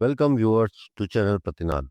Welcome viewers to channel Pratinad.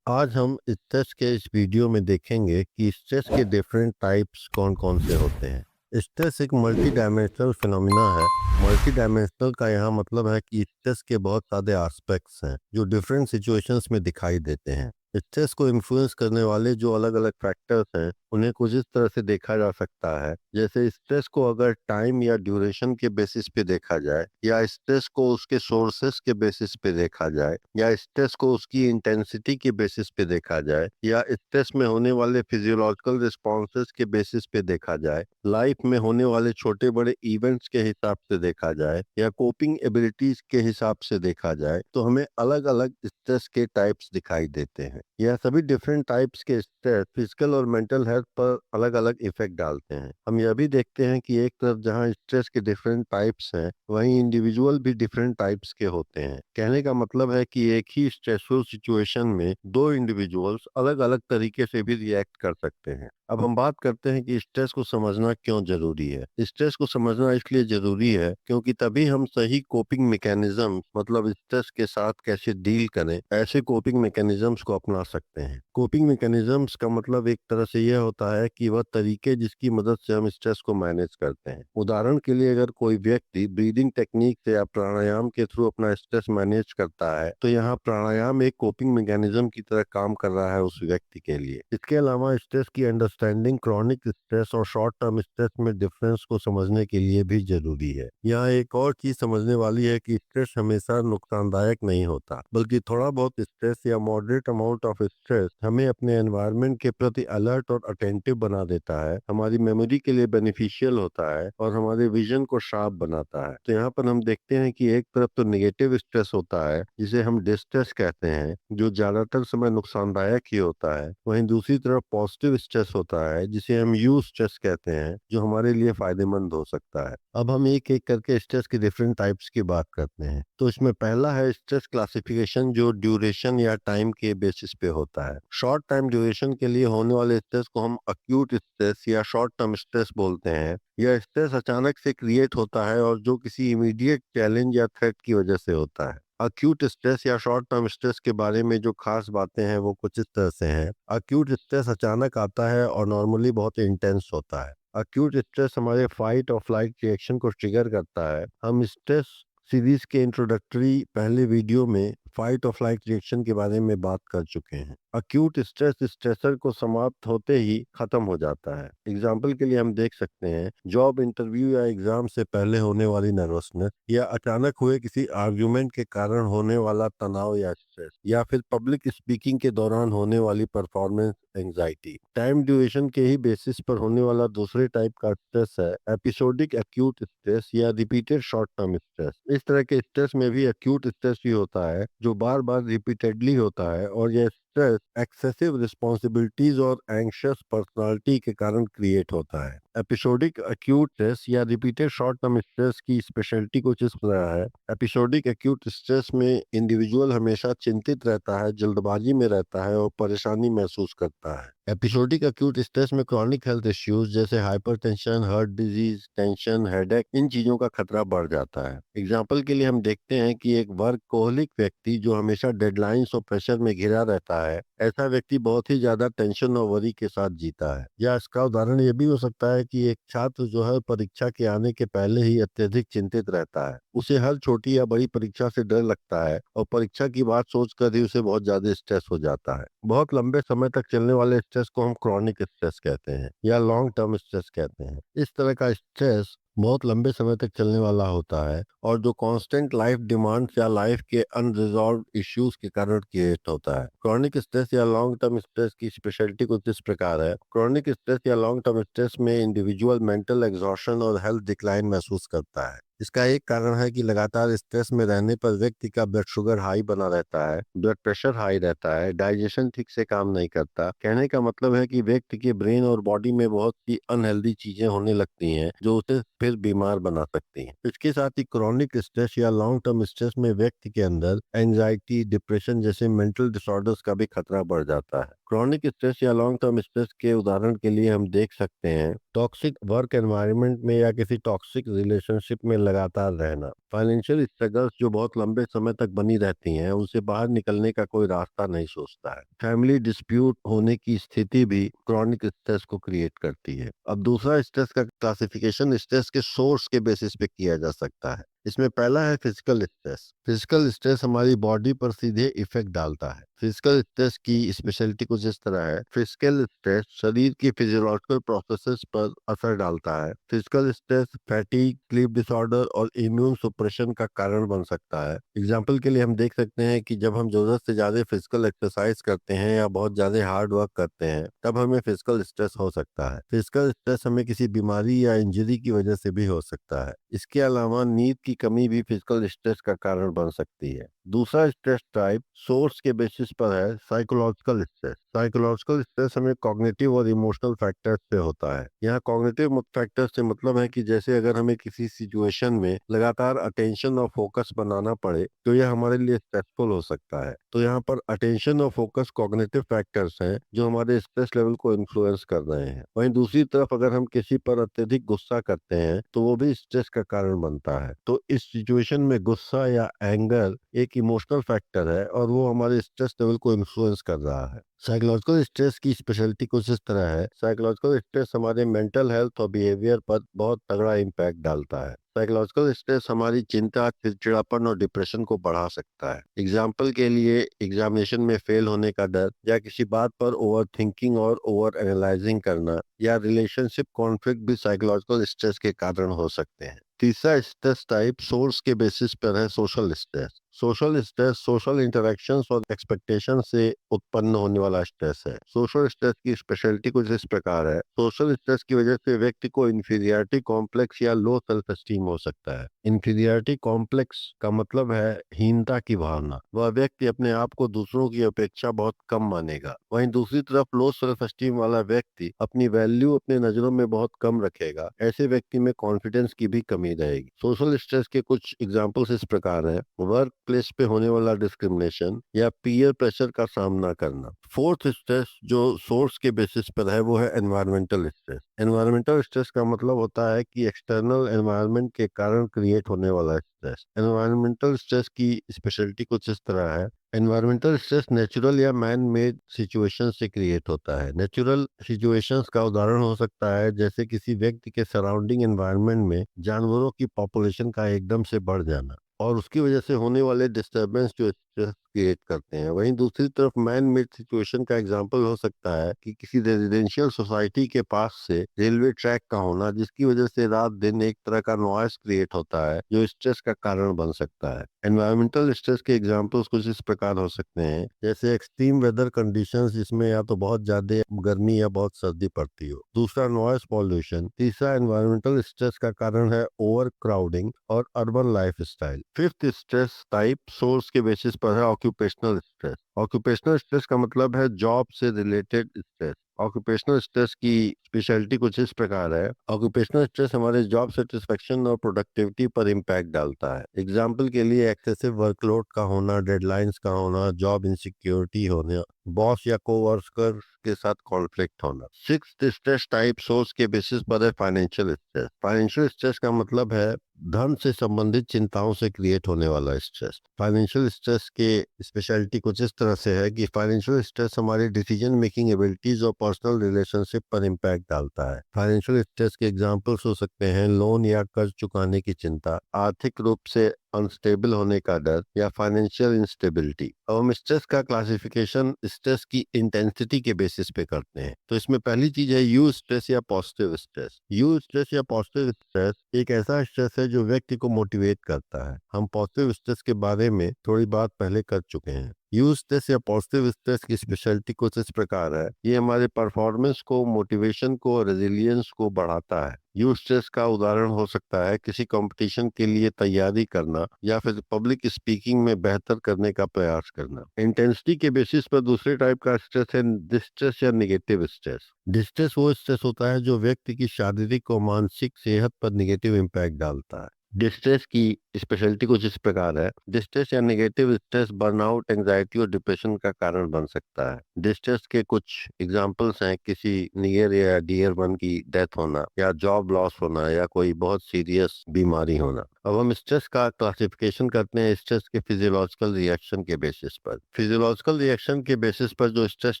आज हम stress के इस वीडियो में देखेंगे कि स्ट्रेस के डिफरेंट टाइप्स कौन कौन से होते हैं। स्ट्रेस एक मल्टी डायमेंशनल फिनोमिना है। मल्टी डायमेंशनल का यहाँ मतलब है कि स्ट्रेस के बहुत सारे एस्पेक्ट्स हैं जो डिफरेंट सिचुएशंस में दिखाई देते हैं। स्ट्रेस को इन्फ्लुएंस करने वाले जो अलग अलग फैक्टर्स हैं उन्हें कुछ इस तरह से देखा जा सकता है, जैसे स्ट्रेस को अगर टाइम या ड्यूरेशन के बेसिस पे देखा जाए, या स्ट्रेस को उसके सोर्सेस के बेसिस पे देखा जाए, या स्ट्रेस को उसकी इंटेंसिटी के बेसिस पे देखा जाए, या स्ट्रेस में होने वाले फिजियोलॉजिकल रिस्पॉन्सेस के बेसिस पे देखा जाए, लाइफ में होने वाले छोटे बड़े इवेंट्स के हिसाब से देखा जाए, या कोपिंग एबिलिटीज के हिसाब से देखा जाए, तो हमें अलग अलग स्ट्रेस के टाइप्स दिखाई देते हैं। यह सभी डिफरेंट टाइप्स के स्ट्रेस फिजिकल और मेंटल हेल्थ पर अलग अलग इफेक्ट डालते हैं। हम यह भी देखते हैं कि एक तरफ जहां स्ट्रेस के डिफरेंट टाइप्स हैं, वहीं इंडिविजुअल भी डिफरेंट टाइप्स के होते हैं। कहने का मतलब है कि एक ही स्ट्रेसफुल सिचुएशन में दो इंडिविजुअल्स अलग अलग तरीके से भी रिएक्ट कर सकते हैं। अब हम बात करते हैं कि स्ट्रेस को समझना क्यों जरूरी है। स्ट्रेस को समझना इसलिए जरूरी है क्योंकि तभी हम सही कोपिंग मैकेनिज्म मतलब स्ट्रेस के साथ कैसे डील करें, ऐसे कोपिंग मैकेनिज्म्स को अपना सकते हैं। कोपिंग मैकेनिज्म्स का मतलब एक तरह से यह होता है कि वह तरीके जिसकी मदद से हम स्ट्रेस को मैनेज करते हैं। उदाहरण के लिए अगर कोई व्यक्ति ब्रीदिंग टेक्निक से या प्राणायाम के थ्रू अपना स्ट्रेस मैनेज करता है, तो यहाँ प्राणायाम एक कोपिंग मैकेनिज्म की तरह काम कर रहा है उस व्यक्ति के लिए। इसके अलावा स्ट्रेस की अंडरस्टैंडिंग क्रॉनिक स्ट्रेस और शॉर्ट टर्म स्ट्रेस में डिफरेंस को समझने के लिए भी जरूरी है। यहाँ एक और चीज समझने वाली है कि स्ट्रेस हमेशा नुकसानदायक नहीं होता, बल्कि थोड़ा बहुत स्ट्रेस या मॉडरेट अमाउंट ऑफ स्ट्रेस हमें अपने एनवायरनमेंट के प्रति अलर्ट और अटेंटिव बना देता है, हमारी मेमोरी के लिए बेनिफिशियल होता है और हमारे विजन को शार्प बनाता है। तो यहाँ पर हम देखते हैं कि एक तरफ तो नेगेटिव स्ट्रेस होता है जिसे हम डिस्ट्रेस कहते हैं, जो ज्यादातर समय नुकसानदायक ही होता है। वहीं दूसरी तरफ पॉजिटिव स्ट्रेस होता है जिसे हम यू स्ट्रेस कहते हैं, जो हमारे लिए फायदेमंद हो सकता है। अब हम एक एक करके स्ट्रेस के डिफरेंट टाइप्स की बात करते हैं। तो इसमें पहला है स्ट्रेस क्लासिफिकेशन, जो ड्यूरेशन या टाइम के बेसिस पे होता है। शॉर्ट टाइम ड्यूरेशन के लिए होने वाले स्ट्रेस को हम अक्यूट स्ट्रेस या शॉर्ट टर्म स्ट्रेस बोलते हैं। यह स्ट्रेस अचानक से क्रिएट होता है और जो किसी इमीडिएट चैलेंज या थ्रेट की वजह से होता है। अक्यूट स्ट्रेस या शॉर्ट टर्म स्ट्रेस के बारे में जो खास बातें हैं वो कुछ इस तरह से हैं। अक्यूट स्ट्रेस अचानक आता है और नॉर्मली बहुत इंटेंस होता है। अक्यूट स्ट्रेस हमारे फाइट और फ्लाइट रिएक्शन को ट्रिगर करता है। हम स्ट्रेस सीरीज के इंट्रोडक्टरी पहले वीडियो में फाइट और फ्लाइट रिएक्शन के बारे में बात कर चुके हैं। अक्यूट स्ट्रेस स्ट्रेसर को समाप्त होते ही खत्म हो जाता है। एग्जाम्पल के लिए हम देख सकते हैं जॉब इंटरव्यू या एग्जाम से पहले होने वाली नर्वसनेस, या अचानक हुए किसी आर्ग्यूमेंट के कारण होने वाला तनाव या स्ट्रेस, या फिर पब्लिक स्पीकिंग के दौरान होने वाली परफॉर्मेंस एंजाइटी। टाइम ड्यूरेशन के ही बेसिस पर होने वाला दूसरे टाइप का स्ट्रेस है एपिसोडिक एक्यूट स्ट्रेस या रिपीटेड शॉर्ट टर्म स्ट्रेस। इस तरह के स्ट्रेस में भी एक्यूट स्ट्रेस ही होता है जो बार बार रिपीटेडली होता है, और यह स्ट्रेस एक्सेसिव रिस्पॉन्सिबिलिटीज और एंग्शियस पर्सनालिटी के कारण क्रिएट होता है। एपिसोडिक एक्यूट स्ट्रेस या रिपीटेड शॉर्ट टर्म स्ट्रेस की स्पेशलिटी कुछ इस तरह है। एपिसोडिक एक्यूट स्ट्रेस में इंडिविजुअल हमेशा चिंतित रहता है, जल्दबाजी में रहता है और परेशानी महसूस करता है। एपिसोडिक एक्यूट स्ट्रेस में क्रॉनिक हेल्थ इश्यूज जैसे hypertension, heart disease, tension, headache, इन चीजों का खतरा बढ़ जाता है। एग्जाम्पल के लिए हम देखते हैं कि एक वर्कहोलिक व्यक्ति जो हमेशा डेडलाइंस और प्रेशर में घिरा रहता है, ऐसा व्यक्ति बहुत ही ज्यादा टेंशन और वरी के साथ जीता है। या इसका उदाहरण ये भी हो सकता है कि एक छात्र जो है परीक्षा के आने के पहले ही अत्यधिक चिंतित रहता है। उसे हर छोटी या बड़ी परीक्षा से डर लगता है और परीक्षा की बात सोचकर ही उसे बहुत ज्यादा स्ट्रेस हो जाता है। बहुत लंबे समय तक चलने वाले स्ट्रेस को हम क्रॉनिक स्ट्रेस कहते हैं या लॉन्ग टर्म स्ट्रेस कहते हैं। इस तरह का स्ट्रेस बहुत लंबे समय तक चलने वाला होता है और जो कांस्टेंट लाइफ डिमांड्स या लाइफ के अनरिजॉल्व इश्यूज के कारण क्रिएट होता है। क्रॉनिक स्ट्रेस या लॉन्ग टर्म स्ट्रेस की स्पेशलिटी कुछ इस प्रकार है। क्रॉनिक स्ट्रेस या लॉन्ग टर्म स्ट्रेस में इंडिविजुअल मेंटल एग्जॉशन और हेल्थ डिक्लाइन महसूस करता है। इसका एक कारण है कि लगातार स्ट्रेस में रहने पर व्यक्ति का ब्लड शुगर हाई बना रहता है, ब्लड प्रेशर हाई रहता है, डाइजेशन ठीक से काम नहीं करता। कहने का मतलब है कि व्यक्ति के ब्रेन और बॉडी में बहुत सी अनहेल्दी चीजें होने लगती हैं जो उसे फिर बीमार बना सकती हैं। इसके साथ ही क्रॉनिक स्ट्रेस या लॉन्ग टर्म स्ट्रेस में व्यक्ति के अंदर एंजाइटी, डिप्रेशन जैसे मेंटल डिसऑर्डर्स का भी खतरा बढ़ जाता है। क्रॉनिक स्ट्रेस या लॉन्ग टर्म स्ट्रेस के उदाहरण के लिए हम देख सकते हैं टॉक्सिक वर्क एनवायरनमेंट में या किसी टॉक्सिक रिलेशनशिप में लगातार रहना, फाइनेंशियल स्ट्रगल्स जो बहुत लंबे समय तक बनी रहती हैं, उनसे बाहर निकलने का कोई रास्ता नहीं सोचता है, फैमिली डिस्प्यूट होने की स्थिति भी क्रॉनिक स्ट्रेस को क्रिएट करती है। अब दूसरा स्ट्रेस का क्लासिफिकेशन स्ट्रेस के सोर्स के बेसिस पे किया जा सकता है। इसमें पहला है फिजिकल स्ट्रेस। फिजिकल स्ट्रेस हमारी बॉडी पर सीधे इफेक्ट डालता है। फिजिकल स्ट्रेस की स्पेशलिटी कुछ इस तरह है। फिजिकल स्ट्रेस शरीर की फिजियोलॉजिकल प्रोसेसेस पर असर डालता है। Physical stress fatigue, sleep disorder और इम्यून सुप्रेशन का कारण बन सकता है। एग्जाम्पल के लिए हम देख सकते हैं कि जब हम जरूरत से ज्यादा फिजिकल एक्सरसाइज करते हैं या बहुत ज्यादा हार्ड वर्क करते हैं, तब हमें फिजिकल स्ट्रेस हो सकता है। फिजिकल स्ट्रेस हमें किसी बीमारी या इंजरी की वजह से भी हो सकता है। इसके अलावा नींद की कमी भी फिजिकल स्ट्रेस का कारण बन सकती है। दूसरा स्ट्रेस टाइप सोर्स के बेसिस पर है साइकोलॉजिकल स्ट्रेस। साइकोलॉजिकल स्ट्रेस हमें कॉग्निटिव और इमोशनल फैक्टर्स से होता है। यहाँ कॉग्निटिव फैक्टर्स से मतलब है कि जैसे अगर हमें किसी सिचुएशन में लगातार अटेंशन और फोकस बनाना पड़े तो यह हमारे लिए स्ट्रेसफुल हो सकता है। तो यहाँ पर अटेंशन और फोकस कॉग्निटिव फैक्टर्स हैं जो हमारे स्ट्रेस लेवल को इन्फ्लुएंस कर रहे हैं। वहीं दूसरी तरफ अगर हम किसी पर अत्यधिक गुस्सा करते हैं तो वो भी स्ट्रेस का कारण बनता है। तो इस सिचुएशन में गुस्सा या एंगर एक इमोशनल फैक्टर है और वो हमारे स्ट्रेस लेवल को इन्फ्लुएंस कर रहा है। साइकोलॉजिकल स्ट्रेस की स्पेशलिटी कुछ इस तरह है। साइकोलॉजिकल स्ट्रेस हमारे मेंटल हेल्थ और बिहेवियर पर बहुत तगड़ा इम्पैक्ट डालता है। साइकोलॉजिकल स्ट्रेस हमारी चिंता, चिड़चिड़ापन और डिप्रेशन को बढ़ा सकता है। एग्जाम्पल के लिए एग्जामिनेशन में फेल होने का डर, या किसी बात पर ओवर थिंकिंग और ओवर एनालाइजिंग करना, या रिलेशनशिप कॉन्फ्लिक्ट भी साइकोलॉजिकल स्ट्रेस के कारण हो सकते हैं। तीसरा स्ट्रेस टाइप सोर्स के बेसिस पर है social stress. Social stress social interactions और एक्सपेक्टेशन से उत्पन्न होने वाला स्ट्रेस है। सोशल स्ट्रेस की स्पेशलिटी कुछ इस प्रकार है। सोशल स्ट्रेस की वजह से व्यक्ति को इंफीरियरिटी कॉम्प्लेक्स या लो सेल्फ एस्टीम हो सकता है। इंफीरियरिटी कॉम्प्लेक्स का मतलब है हीनता की भावना। वह व्यक्ति अपने आप को दूसरों की अपेक्षा बहुत कम मानेगा। वहीं दूसरी तरफ लो सेल्फ एस्टीम वाला व्यक्ति अपनी वैल्यू अपने नजरों में बहुत कम रखेगा। ऐसे व्यक्ति में कॉन्फिडेंस की भी कमी रहेगी। सोशल स्ट्रेस के कुछ एग्जाम्पल्स इस प्रकार हैं। वर्क प्लेस पे होने वाला डिस्क्रिमिनेशन या पीयर प्रेशर का सामना करना। फोर्थ स्ट्रेस जो सोर्स के बेसिस पर है वो है एनवायरमेंटल स्ट्रेस। एनवायरमेंटल स्ट्रेस का मतलब होता है कि एक्सटर्नल एनवायरनमेंट के कारण क्रिएट होने वाला स्ट्रेस। एनवायरमेंटल स्ट्रेस की स्पेशलिटी कुछ इस तरह है। एनवायरमेंटल स्ट्रेस नेचुरल या मैन मेड सिचुएशन से क्रिएट होता है। नेचुरल सिचुएशंस का उदाहरण हो सकता है जैसे किसी व्यक्ति के सराउंडिंग एनवायरनमेंट में जानवरों की पॉपुलेशन का एकदम से बढ़ जाना और उसकी वजह से होने वाले डिस्टरबेंस जो स्ट्रेस क्रिएट करते हैं। वहीं दूसरी तरफ मैन मेड सिचुएशन का एग्जांपल हो सकता है कि किसी रेजिडेंशियल सोसाइटी के पास से रेलवे ट्रैक का होना जिसकी वजह से रात दिन एक तरह का नॉइस क्रिएट होता है जो स्ट्रेस का कारण बन सकता है। एनवायरमेंटल स्ट्रेस के एग्जांपल्स कुछ इस प्रकार हो सकते हैं जैसे एक्सट्रीम वेदर कंडीशंस जिसमें या तो बहुत ज्यादा गर्मी या बहुत सर्दी पड़ती हो। दूसरा नॉइस पॉल्यूशन। तीसरा एनवायरमेंटल स्ट्रेस का कारण है ओवर क्राउडिंग और urban life style. Fifth stress type source के बेसिस पर है ऑक्यूपेशनल स्ट्रेस। ऑक्यूपेशनल स्ट्रेस का मतलब है जॉब से रिलेटेड स्ट्रेस। ऑक्यूपेशनल स्ट्रेस की स्पेशलिटी कुछ इस प्रकार है। ऑक्यूपेशनल स्ट्रेस हमारे जॉब सेटिस्फेक्शन और प्रोडक्टिविटी पर इम्पैक्ट डालता है। एग्जाम्पल के लिए एक्सेसिव वर्कलोड का होना, डेडलाइंस का होना, जॉब इनसिक्योरिटी होना, बॉस या कोवर्कर के साथ कॉन्फ्लिक्ट होना। सिक्स्थ स्ट्रेस टाइप सोर्स के बेसिस पर है फाइनेंशियल स्ट्रेस। फाइनेंशियल स्ट्रेस का मतलब है धन से संबंधित चिंताओं से क्रिएट होने वाला स्ट्रेस। फाइनेंशियल स्ट्रेस के स्पेशलिटी कुछ इस तरह से है कि फाइनेंशियल स्ट्रेस हमारी डिसीजन मेकिंग एबिलिटीज और पर्सनल रिलेशनशिप पर इम्पैक्ट डालता है। फाइनेंशियल स्ट्रेस के एग्जांपल्स हो सकते हैं लोन या कर्ज चुकाने की चिंता, आर्थिक रूप से अनस्टेबल होने का डर, या फाइनेंशियल इंस्टेबिलिटी। अब हम स्ट्रेस का क्लासिफिकेशन स्ट्रेस की इंटेंसिटी के बेसिस पे करते हैं। तो इसमें पहली चीज है यू स्ट्रेस या पॉजिटिव स्ट्रेस। यू स्ट्रेस या पॉजिटिव स्ट्रेस एक ऐसा स्ट्रेस है जो व्यक्ति को मोटिवेट करता है। हम पॉजिटिव स्ट्रेस के बारे में थोड़ी बात पहले कर चुके हैं। यू स्ट्रेस या पॉजिटिव स्ट्रेस की स्पेशलिटी कुछ इस प्रकार है। ये हमारे परफॉर्मेंस को, मोटिवेशन को, रेजिलियंस को बढ़ाता है। यू स्ट्रेस का उदाहरण हो सकता है किसी कंपटीशन के लिए तैयारी करना या फिर पब्लिक स्पीकिंग में बेहतर करने का प्रयास करना। इंटेंसिटी के बेसिस पर दूसरे टाइप का स्ट्रेस है डिस्ट्रेस या निगेटिव स्ट्रेस। डिस्ट्रेस वो स्ट्रेस होता है जो व्यक्ति की शारीरिक और मानसिक सेहत पर निगेटिव इम्पैक्ट डालता है। डिस्ट्रेस की स्पेशलिटी कुछ इस प्रकार है। डिस्ट्रेस या नेगेटिव स्ट्रेस बर्नआउट, एंजाइटी और डिप्रेशन का कारण बन सकता है। डिस्ट्रेस के कुछ एग्जांपल्स हैं, किसी नियर या डियर वन की डेथ होना, या जॉब लॉस होना, या कोई बहुत सीरियस बीमारी होना। अब हम स्ट्रेस का क्लासिफिकेशन करते हैं स्ट्रेस के फिजियोलॉजिकल रिएक्शन के बेसिस पर। फिजियोलॉजिकल रिएक्शन के बेसिस पर जो स्ट्रेस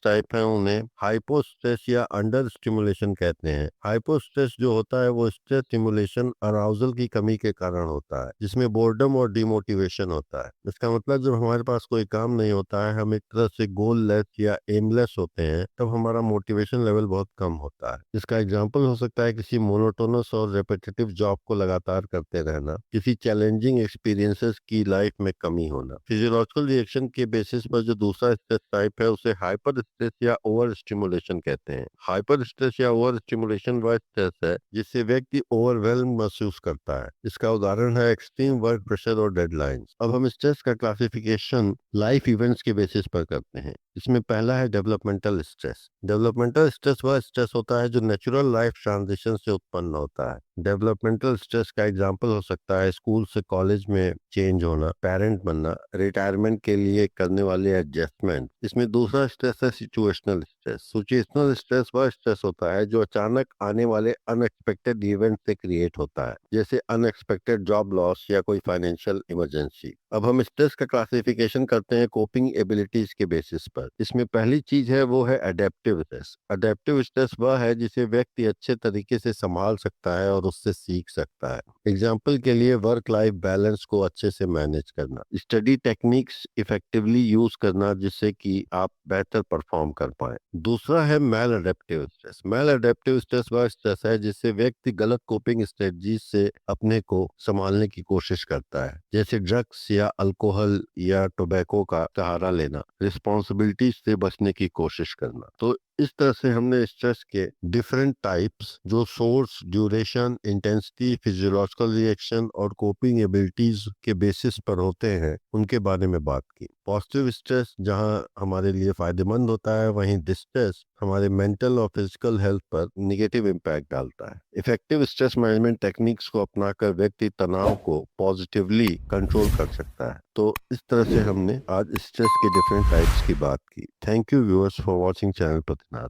टाइप है उन्हें हाइपो स्ट्रेस या अंडर स्टिमुलेशन कहते हैं। हाइपो स्ट्रेस जो होता है वो स्ट्रेस स्टिमुलेशन अराउजल की कमी के कारण होता है, जिसमें बोर्डम और डिमोटिवेशन होता है। इसका मतलब जब हमारे पास कोई काम नहीं होता है, हम एक तरह से गोल लेस या एमलेस होते हैं, तब हमारा मोटिवेशन लेवल बहुत कम होता है। इसका एग्जाम्पल हो सकता है किसी मोनोटोनस और रेपिटेटिव जॉब को लगातार करते रहना, किसी चैलेंजिंग एक्सपीरियंसेस की लाइफ में कमी होना। फिजियोलॉजिकल रिएक्शन के बेसिस पर जो दूसरा स्ट्रेस टाइप है उसे हाइपर स्ट्रेस या ओवर स्टिमुलेशन कहते हैं। हाइपर स्ट्रेस या ओवर स्टिमुलेशन वह स्ट्रेस है जिससे व्यक्ति ओवरवेल्म महसूस करता है। इसका उदाहरण है एक्सट्रीम वर्क प्रेशर और डेडलाइंस। अब हम स्ट्रेस का क्लासिफिकेशन लाइफ इवेंट्स के बेसिस पर करते हैं। इसमें पहला है डेवलपमेंटल स्ट्रेस। डेवलपमेंटल स्ट्रेस वह स्ट्रेस होता है जो नेचुरल लाइफ ट्रांजिशन से उत्पन्न होता है। डेवलपमेंटल स्ट्रेस का एग्जाम्पल हो सकता है स्कूल से कॉलेज में चेंज होना, पेरेंट बनना, रिटायरमेंट के लिए करने वाले एडजस्टमेंट। इसमें दूसरा स्ट्रेस है सिचुएशनल स्ट्रेस। सिचुएशनल स्ट्रेस वह स्ट्रेस होता है जो अचानक आने वाले अनएक्सपेक्टेड इवेंट से क्रिएट होता है, जैसे अनएक्सपेक्टेड जॉब लॉस या कोई फाइनेंशियल इमरजेंसी। अब हम स्ट्रेस का क्लासिफिकेशन करते हैं कोपिंग एबिलिटीज के बेसिस पर। इसमें पहली चीज है वो है अडेप्टिव स्ट्रेस। अडेप्टिव स्ट्रेस वह है जिसे व्यक्ति अच्छे तरीके से संभाल सकता है और उससे सीख सकता है। एग्जाम्पल के लिए वर्क लाइफ बैलेंस को अच्छे से मैनेज करना, स्टडी टेक्निक्स इफेक्टिवली यूज करना जिससे कि आप बेहतर परफॉर्म कर पाए। दूसरा है मैल अडेप्टिव स्ट्रेस। मैल अडेप्टिव स्ट्रेस वह स्ट्रेस है जिससे व्यक्ति गलत कोपिंग स्ट्रेटजीज से अपने को संभालने की कोशिश करता है, जैसे ड्रग्स या अल्कोहल या टोबैको का सहारा लेना, रिस्पॉन्सिबिलिटी से बचने की कोशिश करना। तो इस तरह से हमने स्ट्रेस के डिफरेंट टाइप्स, जो source, duration, intensity, physiological reaction और कोपिंग एबिलिटीज के बेसिस पर होते हैं, उनके बारे में बात की। पॉजिटिव स्ट्रेस जहां हमारे लिए फायदेमंद होता है, वहीं डिस्ट्रेस हमारे मेंटल और फिजिकल हेल्थ पर निगेटिव इम्पैक्ट डालता है। इफेक्टिव स्ट्रेस मैनेजमेंट टेक्निक्स को अपनाकर व्यक्ति तनाव को पॉजिटिवली कंट्रोल कर सकता है। तो इस तरह से हमने आज स्ट्रेस के डिफरेंट टाइप्स की बात की। Thank you viewers for watching channel प्रतिनाथ।